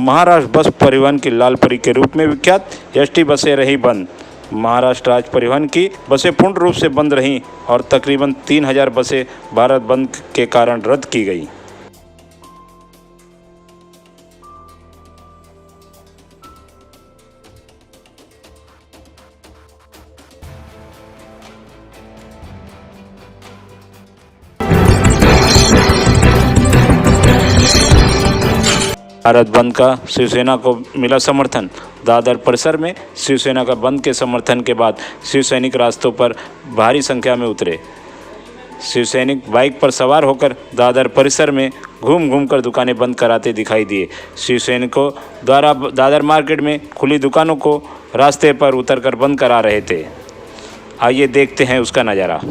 महाराष्ट्र बस परिवहन की लाल परी के रूप में विख्यात एसटी बसें रही बंद। महाराष्ट्र राज्य परिवहन की बसें पूर्ण रूप से बंद रहीं और तकरीबन 3000 बसें भारत बंद के कारण रद्द की गई। भारत बंद का शिवसेना को मिला समर्थन। दादर परिसर में शिवसेना का बंद के समर्थन के बाद शिवसैनिक रास्तों पर भारी संख्या में उतरे। शिवसैनिक बाइक पर सवार होकर दादर परिसर में घूम घूम कर दुकानें बंद कराते दिखाई दिए। शिवसैनिकों द्वारा दादर मार्केट में खुली दुकानों को रास्ते पर उतरकर बंद करा रहे थे। आइए देखते हैं उसका नज़ारा।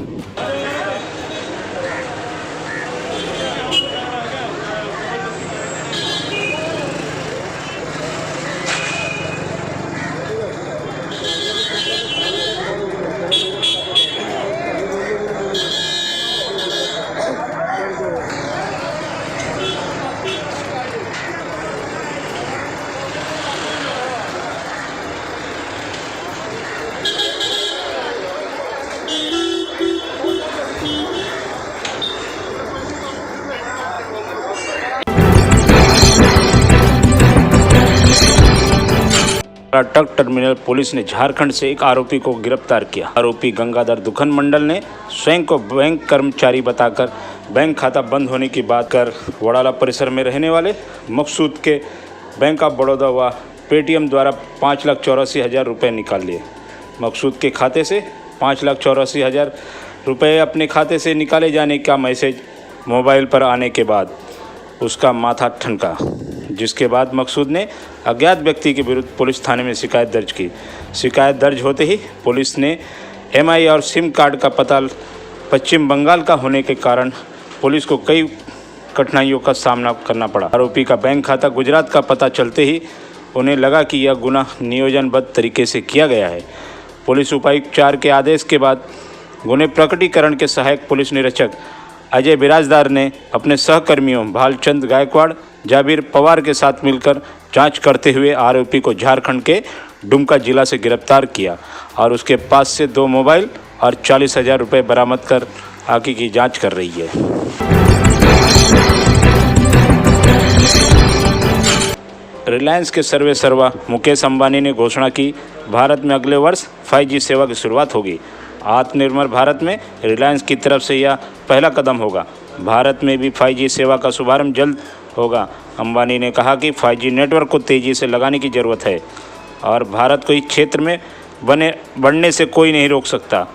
ट्रक टर्मिनल पुलिस ने झारखंड से एक आरोपी को गिरफ्तार किया। आरोपी गंगाधर दुखन मंडल ने स्वयं को बैंक कर्मचारी बताकर बैंक खाता बंद होने की बात कर वडाला परिसर में रहने वाले मकसूद के बैंक ऑफ बड़ौदा व पेटीएम द्वारा 5,84,000 रुपये निकाल लिए। मकसूद के खाते से 5,84,000 रुपये अपने खाते से निकाले जाने का मैसेज मोबाइल पर आने के बाद उसका माथा ठनका, जिसके बाद मकसूद ने अज्ञात व्यक्ति के विरुद्ध पुलिस थाने में शिकायत दर्ज की। शिकायत दर्ज होते ही पुलिस ने एमआई और सिम कार्ड का पता पश्चिम बंगाल का होने के कारण पुलिस को कई कठिनाइयों का सामना करना पड़ा। आरोपी का बैंक खाता गुजरात का पता चलते ही उन्हें लगा कि यह गुनाह नियोजनबद्ध तरीके से किया गया है। पुलिस उपायुक्त 4 के आदेश के बाद गुने प्रकटीकरण के सहायक पुलिस निरीक्षक अजय बिराजदार ने अपने सहकर्मियों भालचंद गायकवाड़, जाबिर पवार के साथ मिलकर जांच करते हुए आरोपी को झारखंड के दुमका जिला से गिरफ्तार किया और उसके पास से 2 मोबाइल और 40,000 रुपये बरामद कर आगे की जांच कर रही है। रिलायंस के सर्वेसर्वा मुकेश अंबानी ने घोषणा की, भारत में अगले वर्ष 5G सेवा की शुरुआत होगी। आत्मनिर्भर भारत में रिलायंस की तरफ से यह पहला कदम होगा। भारत में भी 5G सेवा का शुभारंभ जल्द होगा। अंबानी ने कहा कि 5G नेटवर्क को तेज़ी से लगाने की ज़रूरत है और भारत को इस क्षेत्र में बढ़ने से कोई नहीं रोक सकता।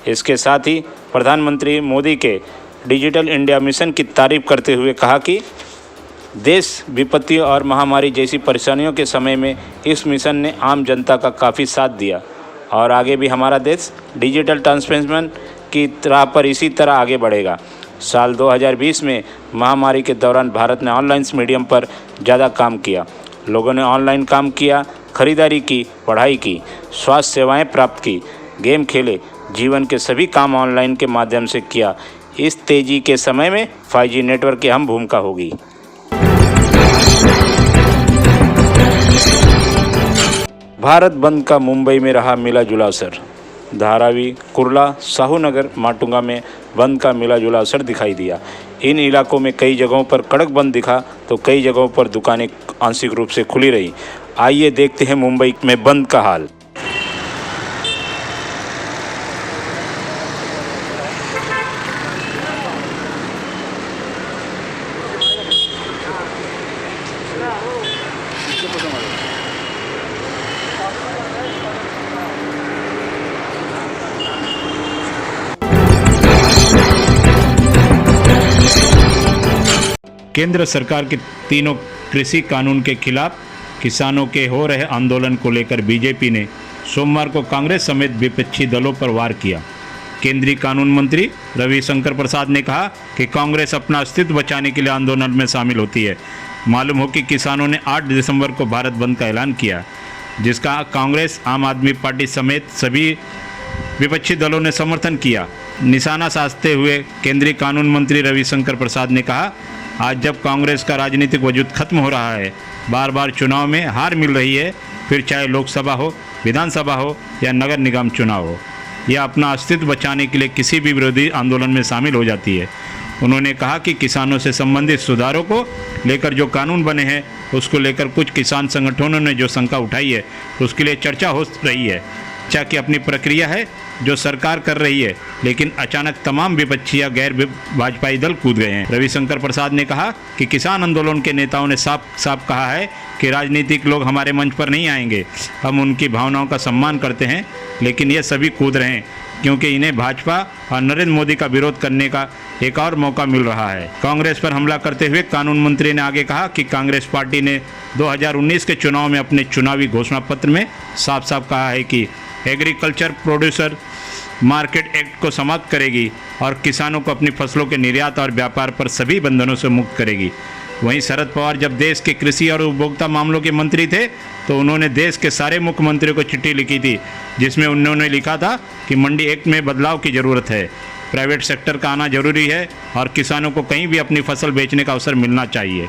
इसके साथ ही प्रधानमंत्री मोदी के डिजिटल इंडिया मिशन की तारीफ करते हुए कहा कि देश विपत्ति और महामारी जैसी परेशानियों के समय में इस मिशन ने आम जनता का काफ़ी साथ दिया और आगे भी हमारा देश डिजिटल ट्रांसफॉर्मेशन की राह पर इसी तरह आगे बढ़ेगा। साल 2020 में महामारी के दौरान भारत ने ऑनलाइन मीडियम पर ज़्यादा काम किया। लोगों ने ऑनलाइन काम किया, खरीदारी की, पढ़ाई की, स्वास्थ्य सेवाएं प्राप्त की, गेम खेले, जीवन के सभी काम ऑनलाइन के माध्यम से किया। इस तेज़ी के समय में 5G नेटवर्क की अहम भूमिका होगी। भारत बंद का मुंबई में रहा मिला जुला असर। धारावी, कुर्ला, साहूनगर, माटुंगा में बंद का मिला जुला असर दिखाई दिया। इन इलाकों में कई जगहों पर कड़क बंद दिखा तो कई जगहों पर दुकानें आंशिक रूप से खुली रही। आइए देखते हैं मुंबई में बंद का हाल। केंद्र सरकार के तीनों कृषि कानून के खिलाफ किसानों के हो रहे आंदोलन को लेकर बीजेपी ने सोमवार को कांग्रेस समेत विपक्षी दलों पर वार किया। केंद्रीय कानून मंत्री रविशंकर प्रसाद ने कहा कि कांग्रेस अपना अस्तित्व बचाने के लिए आंदोलन में शामिल होती है। मालूम हो कि किसानों ने 8 दिसंबर को भारत बंद का ऐलान किया, जिसका कांग्रेस, आम आदमी पार्टी समेत सभी विपक्षी दलों ने समर्थन किया। निशाना साधते हुए केंद्रीय कानून मंत्री रविशंकर प्रसाद ने कहा आज जब कांग्रेस का राजनीतिक वजूद खत्म हो रहा है, बार बार चुनाव में हार मिल रही है, फिर चाहे लोकसभा हो, विधानसभा हो या नगर निगम चुनाव हो, यह अपना अस्तित्व बचाने के लिए किसी भी विरोधी आंदोलन में शामिल हो जाती है। उन्होंने कहा कि किसानों से संबंधित सुधारों को लेकर जो कानून बने हैं, उसको लेकर कुछ किसान संगठनों ने जो शंका उठाई है, उसके लिए चर्चा हो रही है। चर्चा की अपनी प्रक्रिया है जो सरकार कर रही है, लेकिन अचानक तमाम विपक्षी या गैर भाजपाई दल कूद गए हैं। रविशंकर प्रसाद ने कहा कि किसान आंदोलन के नेताओं ने साफ साफ कहा है कि राजनीतिक लोग हमारे मंच पर नहीं आएंगे। हम उनकी भावनाओं का सम्मान करते हैं, लेकिन ये सभी कूद रहे हैं क्योंकि इन्हें भाजपा और नरेंद्र मोदी का विरोध करने का एक और मौका मिल रहा है। कांग्रेस पर हमला करते हुए कानून मंत्री ने आगे कहा कि कांग्रेस पार्टी ने 2019 के चुनाव में अपने चुनावी घोषणा पत्र में साफ साफ कहा है कि एग्रीकल्चर प्रोड्यूसर मार्केट एक्ट को समाप्त करेगी और किसानों को अपनी फसलों के निर्यात और व्यापार पर सभी बंधनों से मुक्त करेगी। वहीं शरद पवार जब देश के कृषि और उपभोक्ता मामलों के मंत्री थे, तो उन्होंने देश के सारे मुख्यमंत्रियों को चिट्ठी लिखी थी, जिसमें उन्होंने लिखा था कि मंडी एक्ट में बदलाव की ज़रूरत है, प्राइवेट सेक्टर का आना जरूरी है और किसानों को कहीं भी अपनी फसल बेचने का अवसर मिलना चाहिए।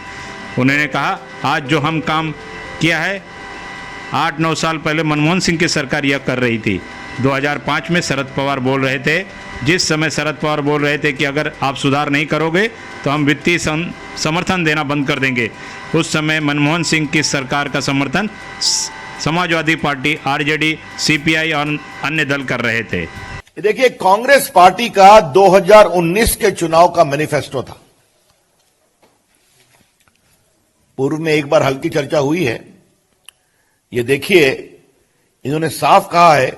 उन्होंने कहा, आज जो हम काम किया है, 8-9 साल पहले मनमोहन सिंह की सरकार यह कर रही थी। 2005 में शरद पवार बोल रहे थे, जिस समय शरद पवार बोल रहे थे कि अगर आप सुधार नहीं करोगे तो हम वित्तीय समर्थन देना बंद कर देंगे, उस समय मनमोहन सिंह की सरकार का समर्थन समाजवादी पार्टी, आरजेडी, सीपीआई और अन्य दल कर रहे थे। देखिए, कांग्रेस पार्टी का 2019 के चुनाव का मैनिफेस्टो था। पूर्व में एक बार हल्की चर्चा हुई है। ये देखिए, इन्होंने साफ कहा है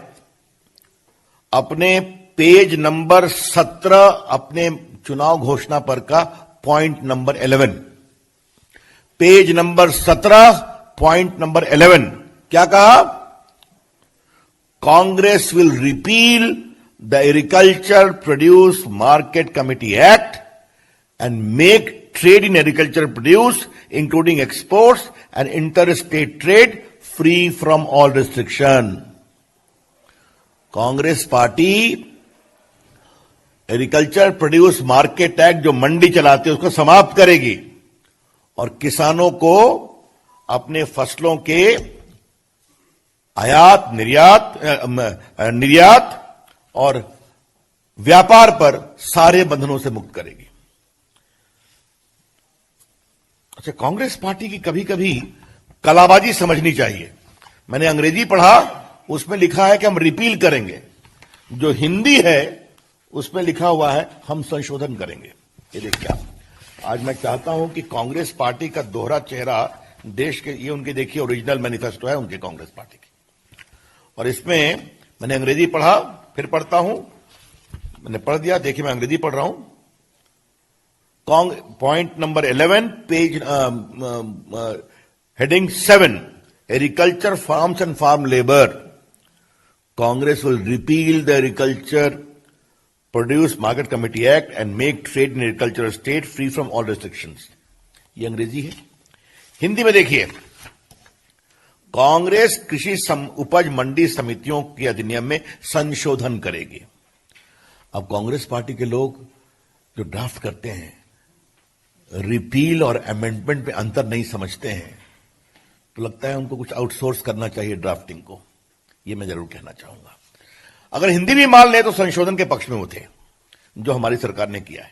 अपने पेज नंबर 17 अपने चुनाव घोषणा पर का point number 11, page number 17 point number 11 क्या कहा? Congress will repeal the agriculture produce market committee act and make trade in agriculture produce including exports and inter state trade free from all restriction. Congress party agriculture produce market act जो मंडी चलाते हैं उसको समाप्त करेगी और किसानों को अपने फसलों के आयात, निर्यात और व्यापार पर सारे बंधनों से मुक्त करेगी। अच्छा, कांग्रेस पार्टी की कभी कभी कलाबाजी समझनी चाहिए। मैंने अंग्रेजी पढ़ा, उसमें लिखा है कि हम रिपील करेंगे, जो हिंदी है उसमें लिखा हुआ है हम संशोधन करेंगे। ये देखिए, आज मैं चाहता हूं कि कांग्रेस पार्टी का दोहरा चेहरा देश के, ये उनके देखिए ओरिजिनल मैनिफेस्टो है उनके कांग्रेस पार्टी की, और इसमें मैंने अंग्रेजी पढ़ा, फिर पढ़ता हूं, मैंने पढ़ दिया, देखिए मैं अंग्रेजी पढ़ रहा हूं। Point number 11 page heading 7 agriculture farms and farm labour. Congress will repeal the agriculture produce market committee act and make trade in agriculture state free from all restrictions. ये अंग्रेजी है। हिंदी में देखिए, कांग्रेस कृषि उपज मंडी समितियों के अधिनियम में संशोधन करेगी। अब कांग्रेस पार्टी के लोग जो ड्राफ्ट करते हैं, रिपील और अमेंडमेंट में अंतर नहीं समझते हैं, तो लगता है उनको कुछ आउटसोर्स करना चाहिए ड्राफ्टिंग को। ये मैं जरूर कहना चाहूंगा। अगर हिंदी भी मान ले तो संशोधन के पक्ष में वो थे जो हमारी सरकार ने किया है।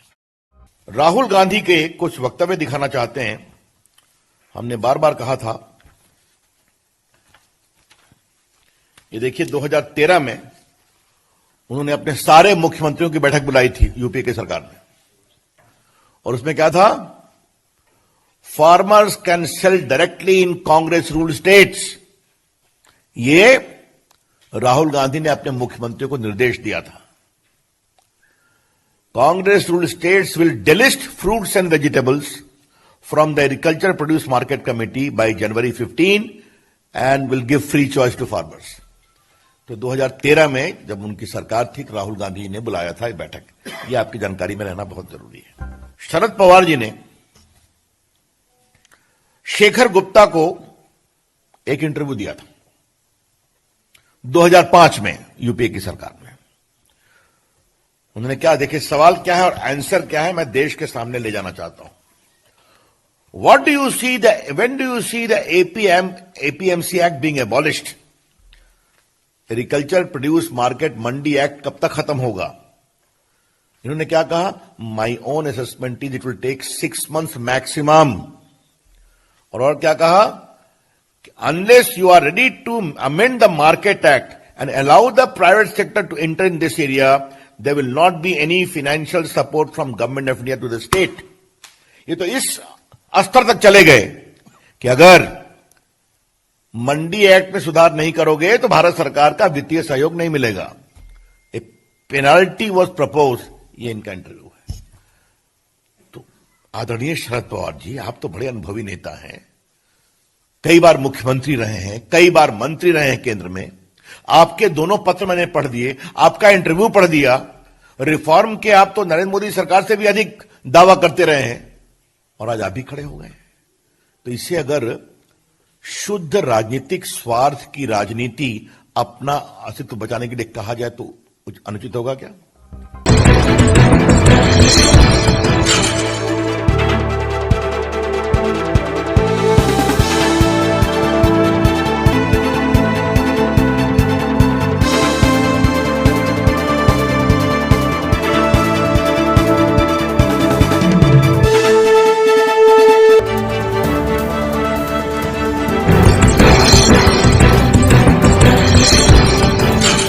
राहुल गांधी के कुछ वक्तव्य दिखाना चाहते हैं। हमने बार बार कहा था, ये देखिए 2013 में उन्होंने अपने सारे मुख्यमंत्रियों की बैठक बुलाई थी यूपी की सरकार ने, और उसमें क्या था? Farmers can sell directly in Congress ruled states. ये राहुल गांधी ने अपने मुख्यमंत्रियों को निर्देश दिया था। Congress ruled states will delist fruits and vegetables from the agriculture produce market committee by January 15 and will give free choice to farmers. तो 2013 में जब उनकी सरकार थी, राहुल गांधी ने बुलाया था ये बैठक। ये आपकी जानकारी में रहना बहुत जरूरी है। शरद पवार जी ने शेखर गुप्ता को एक इंटरव्यू दिया था 2005 में यूपीए की सरकार में। उन्होंने क्या, देखिए सवाल क्या है और आंसर क्या है, मैं देश के सामने ले जाना चाहता हूं। What do you see when do you see the APMC Act being abolished? Agriculture produce market mandi act कब तक खत्म होगा? इन्होंने क्या कहा? My own assessment is it will take 6 months maximum. और क्या कहा? Unless you are ready to amend the market act and allow the private sector to enter in this area, there will not be any financial support from government of India to the state. ये तो इस स्तर तक चले गए कि अगर मंडी act में सुधार नहीं करोगे तो भारत सरकार का वित्तीय सहयोग नहीं मिलेगा. ए पेनाल्टी वॉज प्रपोज. ये इनका इंटरव्यू है. तो आदरणीय शरद पवार जी, आप तो बड़े अनुभवी नेता हैं, कई बार मुख्यमंत्री रहे हैं, कई बार मंत्री रहे हैं केंद्र में. आपके दोनों पत्र मैंने पढ़ दिए, आपका इंटरव्यू पढ़ दिया. रिफॉर्म के आप तो नरेंद्र मोदी सरकार से भी अधिक दावा करते रहे हैं और आज आप भी खड़े हो गए. तो इसे अगर शुद्ध राजनीतिक स्वार्थ की राजनीति अपना अस्तित्व बचाने के लिए कहा जाए तो कुछ अनुचित होगा क्या?